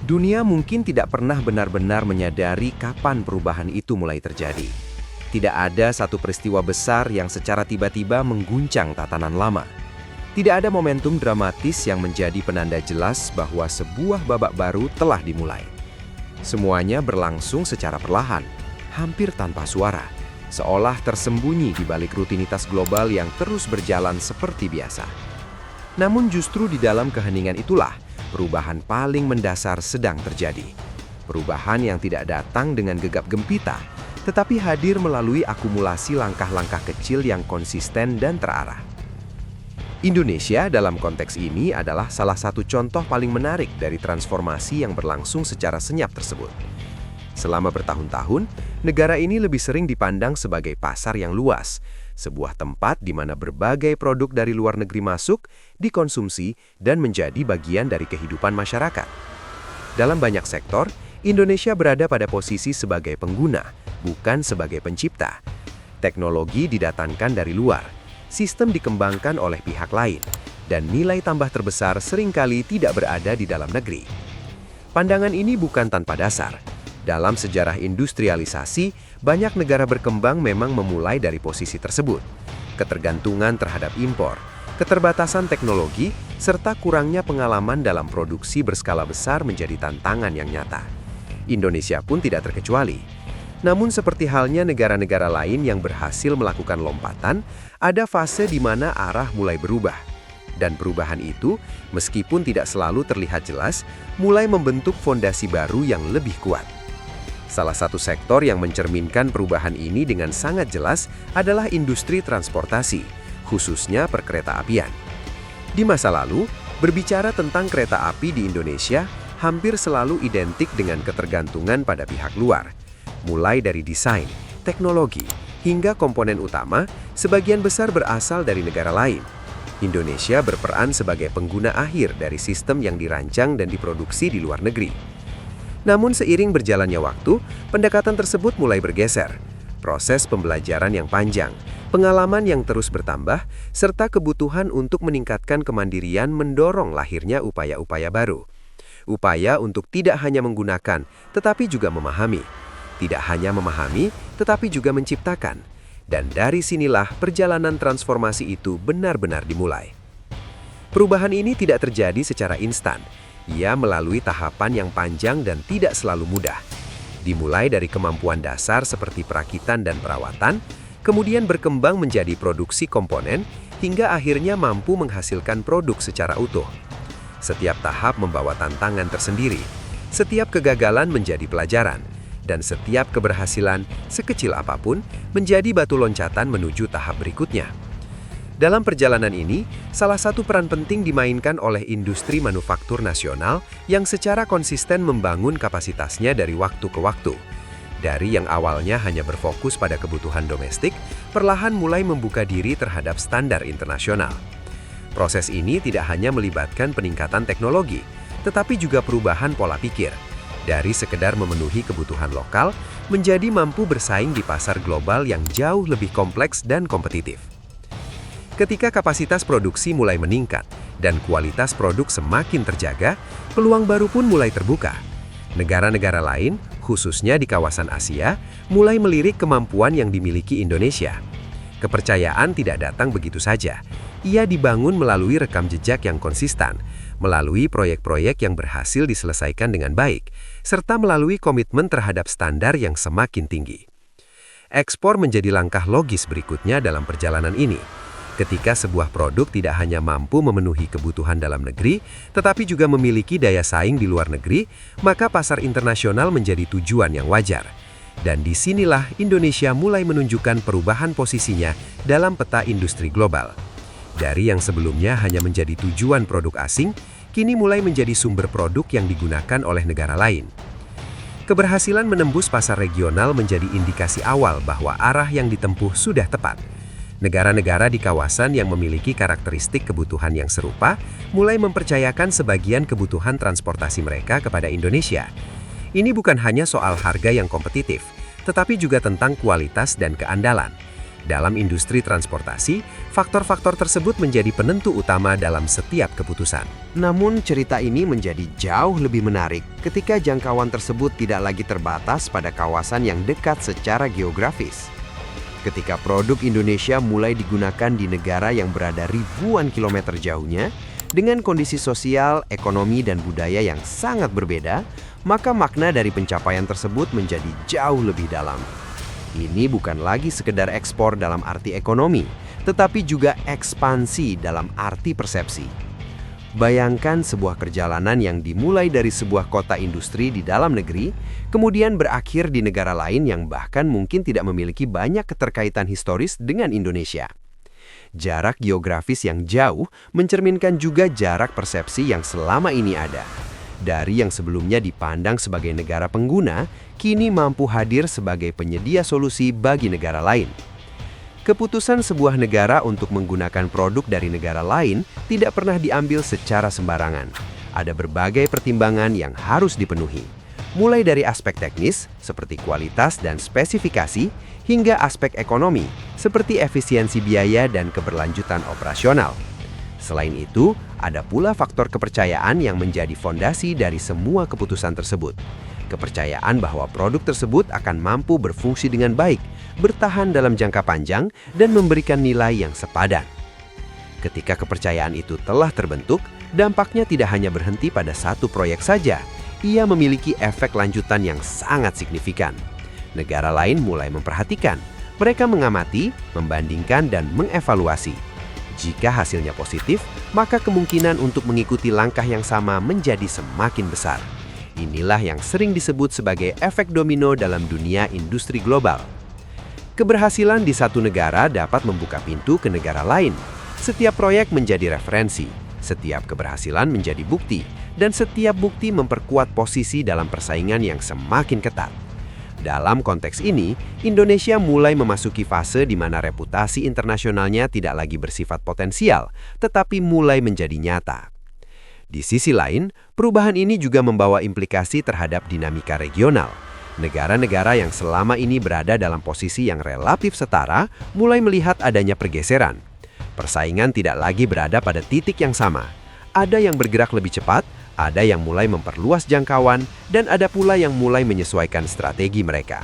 Dunia mungkin tidak pernah benar-benar menyadari kapan perubahan itu mulai terjadi. Tidak ada satu peristiwa besar yang secara tiba-tiba mengguncang tatanan lama. Tidak ada momentum dramatis yang menjadi penanda jelas bahwa sebuah babak baru telah dimulai. Semuanya berlangsung secara perlahan, hampir tanpa suara, seolah tersembunyi di balik rutinitas global yang terus berjalan seperti biasa. Namun justru di dalam keheningan itulah perubahan paling mendasar sedang terjadi. Perubahan yang tidak datang dengan gegap gempita, tetapi hadir melalui akumulasi langkah-langkah kecil yang konsisten dan terarah. Indonesia dalam konteks ini adalah salah satu contoh paling menarik dari transformasi yang berlangsung secara senyap tersebut. Selama bertahun-tahun, negara ini lebih sering dipandang sebagai pasar yang luas, sebuah tempat di mana berbagai produk dari luar negeri masuk, dikonsumsi, dan menjadi bagian dari kehidupan masyarakat. Dalam banyak sektor, Indonesia berada pada posisi sebagai pengguna, bukan sebagai pencipta. Teknologi didatangkan dari luar, sistem dikembangkan oleh pihak lain, dan nilai tambah terbesar seringkali tidak berada di dalam negeri. Pandangan ini bukan tanpa dasar. Dalam sejarah industrialisasi, banyak negara berkembang memang memulai dari posisi tersebut. Ketergantungan terhadap impor, keterbatasan teknologi, serta kurangnya pengalaman dalam produksi berskala besar menjadi tantangan yang nyata. Indonesia pun tidak terkecuali. Namun seperti halnya negara-negara lain yang berhasil melakukan lompatan, ada fase di mana arah mulai berubah. Dan perubahan itu, meskipun tidak selalu terlihat jelas, mulai membentuk fondasi baru yang lebih kuat. Salah satu sektor yang mencerminkan perubahan ini dengan sangat jelas adalah industri transportasi, khususnya perkereta-apian. Di masa lalu, berbicara tentang kereta api di Indonesia hampir selalu identik dengan ketergantungan pada pihak luar. Mulai dari desain, teknologi, hingga komponen utama, sebagian besar berasal dari negara lain. Indonesia berperan sebagai pengguna akhir dari sistem yang dirancang dan diproduksi di luar negeri. Namun seiring berjalannya waktu, pendekatan tersebut mulai bergeser. Proses pembelajaran yang panjang, pengalaman yang terus bertambah, serta kebutuhan untuk meningkatkan kemandirian mendorong lahirnya upaya-upaya baru. Upaya untuk tidak hanya menggunakan, tetapi juga memahami. Tidak hanya memahami, tetapi juga menciptakan. Dan dari sinilah perjalanan transformasi itu benar-benar dimulai. Perubahan ini tidak terjadi secara instan. Ia melalui tahapan yang panjang dan tidak selalu mudah. Dimulai dari kemampuan dasar seperti perakitan dan perawatan, kemudian berkembang menjadi produksi komponen, hingga akhirnya mampu menghasilkan produk secara utuh. Setiap tahap membawa tantangan tersendiri. Setiap kegagalan menjadi pelajaran. Dan setiap keberhasilan, sekecil apapun, menjadi batu loncatan menuju tahap berikutnya. Dalam perjalanan ini, salah satu peran penting dimainkan oleh industri manufaktur nasional yang secara konsisten membangun kapasitasnya dari waktu ke waktu. Dari yang awalnya hanya berfokus pada kebutuhan domestik, perlahan mulai membuka diri terhadap standar internasional. Proses ini tidak hanya melibatkan peningkatan teknologi, tetapi juga perubahan pola pikir. Dari sekedar memenuhi kebutuhan lokal, menjadi mampu bersaing di pasar global yang jauh lebih kompleks dan kompetitif. Ketika kapasitas produksi mulai meningkat dan kualitas produk semakin terjaga, peluang baru pun mulai terbuka. Negara-negara lain, khususnya di kawasan Asia, mulai melirik kemampuan yang dimiliki Indonesia. Kepercayaan tidak datang begitu saja. Ia dibangun melalui rekam jejak yang konsisten, melalui proyek-proyek yang berhasil diselesaikan dengan baik, serta melalui komitmen terhadap standar yang semakin tinggi. Ekspor menjadi langkah logis berikutnya dalam perjalanan ini. Ketika sebuah produk tidak hanya mampu memenuhi kebutuhan dalam negeri, tetapi juga memiliki daya saing di luar negeri, maka pasar internasional menjadi tujuan yang wajar. Dan disinilah Indonesia mulai menunjukkan perubahan posisinya dalam peta industri global. Dari yang sebelumnya hanya menjadi tujuan produk asing, kini mulai menjadi sumber produk yang digunakan oleh negara lain. Keberhasilan menembus pasar regional menjadi indikasi awal bahwa arah yang ditempuh sudah tepat. Negara-negara di kawasan yang memiliki karakteristik kebutuhan yang serupa mulai mempercayakan sebagian kebutuhan transportasi mereka kepada Indonesia. Ini bukan hanya soal harga yang kompetitif, tetapi juga tentang kualitas dan keandalan. Dalam industri transportasi, faktor-faktor tersebut menjadi penentu utama dalam setiap keputusan. Namun cerita ini menjadi jauh lebih menarik ketika jangkauan tersebut tidak lagi terbatas pada kawasan yang dekat secara geografis. Ketika produk Indonesia mulai digunakan di negara yang berada ribuan kilometer jauhnya, dengan kondisi sosial, ekonomi, dan budaya yang sangat berbeda, maka makna dari pencapaian tersebut menjadi jauh lebih dalam. Ini bukan lagi sekedar ekspor dalam arti ekonomi, tetapi juga ekspansi dalam arti persepsi. Bayangkan sebuah perjalanan yang dimulai dari sebuah kota industri di dalam negeri, kemudian berakhir di negara lain yang bahkan mungkin tidak memiliki banyak keterkaitan historis dengan Indonesia. Jarak geografis yang jauh mencerminkan juga jarak persepsi yang selama ini ada. Dari yang sebelumnya dipandang sebagai negara pengguna, kini mampu hadir sebagai penyedia solusi bagi negara lain. Keputusan sebuah negara untuk menggunakan produk dari negara lain tidak pernah diambil secara sembarangan. Ada berbagai pertimbangan yang harus dipenuhi. Mulai dari aspek teknis, seperti kualitas dan spesifikasi, hingga aspek ekonomi, seperti efisiensi biaya dan keberlanjutan operasional. Selain itu, ada pula faktor kepercayaan yang menjadi fondasi dari semua keputusan tersebut. Kepercayaan bahwa produk tersebut akan mampu berfungsi dengan baik, bertahan dalam jangka panjang, dan memberikan nilai yang sepadan. Ketika kepercayaan itu telah terbentuk, dampaknya tidak hanya berhenti pada satu proyek saja. Ia memiliki efek lanjutan yang sangat signifikan. Negara lain mulai memperhatikan. Mereka mengamati, membandingkan, dan mengevaluasi. Jika hasilnya positif, maka kemungkinan untuk mengikuti langkah yang sama menjadi semakin besar. Inilah yang sering disebut sebagai efek domino dalam dunia industri global. Keberhasilan di satu negara dapat membuka pintu ke negara lain. Setiap proyek menjadi referensi, setiap keberhasilan menjadi bukti, dan setiap bukti memperkuat posisi dalam persaingan yang semakin ketat. Dalam konteks ini, Indonesia mulai memasuki fase di mana reputasi internasionalnya tidak lagi bersifat potensial, tetapi mulai menjadi nyata. Di sisi lain, perubahan ini juga membawa implikasi terhadap dinamika regional. Negara-negara yang selama ini berada dalam posisi yang relatif setara mulai melihat adanya pergeseran. Persaingan tidak lagi berada pada titik yang sama. Ada yang bergerak lebih cepat, ada yang mulai memperluas jangkauan, dan ada pula yang mulai menyesuaikan strategi mereka.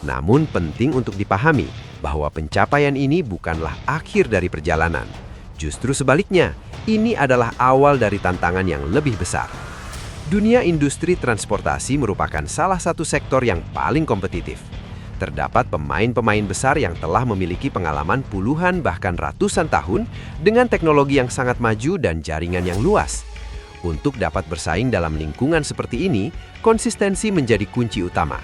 Namun penting untuk dipahami bahwa pencapaian ini bukanlah akhir dari perjalanan. Justru sebaliknya, ini adalah awal dari tantangan yang lebih besar. Dunia industri transportasi merupakan salah satu sektor yang paling kompetitif. Terdapat pemain-pemain besar yang telah memiliki pengalaman puluhan bahkan ratusan tahun dengan teknologi yang sangat maju dan jaringan yang luas. Untuk dapat bersaing dalam lingkungan seperti ini, konsistensi menjadi kunci utama.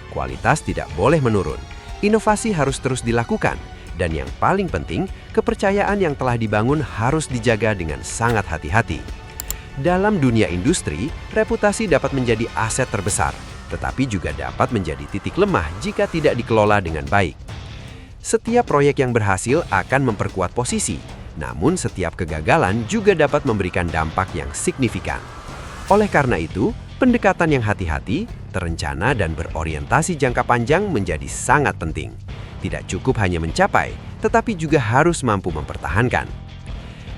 Kualitas tidak boleh menurun, inovasi harus terus dilakukan, dan yang paling penting, kepercayaan yang telah dibangun harus dijaga dengan sangat hati-hati. Dalam dunia industri, reputasi dapat menjadi aset terbesar, tetapi juga dapat menjadi titik lemah jika tidak dikelola dengan baik. Setiap proyek yang berhasil akan memperkuat posisi, namun setiap kegagalan juga dapat memberikan dampak yang signifikan. Oleh karena itu, pendekatan yang hati-hati, terencana, dan berorientasi jangka panjang menjadi sangat penting. Tidak cukup hanya mencapai, tetapi juga harus mampu mempertahankan.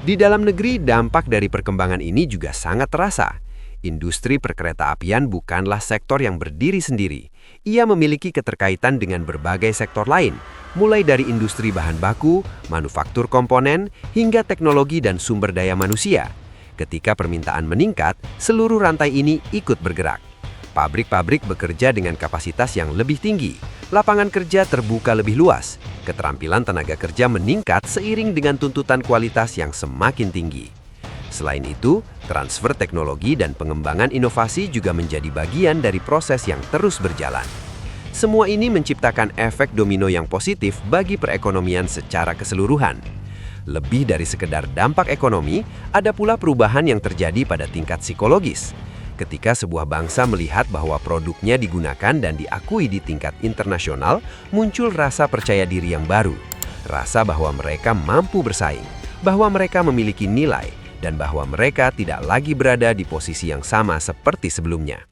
Di dalam negeri, dampak dari perkembangan ini juga sangat terasa. Industri perkereta-apian bukanlah sektor yang berdiri sendiri. Ia memiliki keterkaitan dengan berbagai sektor lain, mulai dari industri bahan baku, manufaktur komponen, hingga teknologi dan sumber daya manusia. Ketika permintaan meningkat, seluruh rantai ini ikut bergerak. Pabrik-pabrik bekerja dengan kapasitas yang lebih tinggi, lapangan kerja terbuka lebih luas, keterampilan tenaga kerja meningkat seiring dengan tuntutan kualitas yang semakin tinggi. Selain itu, transfer teknologi dan pengembangan inovasi juga menjadi bagian dari proses yang terus berjalan. Semua ini menciptakan efek domino yang positif bagi perekonomian secara keseluruhan. Lebih dari sekedar dampak ekonomi, ada pula perubahan yang terjadi pada tingkat psikologis. Ketika sebuah bangsa melihat bahwa produknya digunakan dan diakui di tingkat internasional, muncul rasa percaya diri yang baru. Rasa bahwa mereka mampu bersaing, bahwa mereka memiliki nilai, dan bahwa mereka tidak lagi berada di posisi yang sama seperti sebelumnya.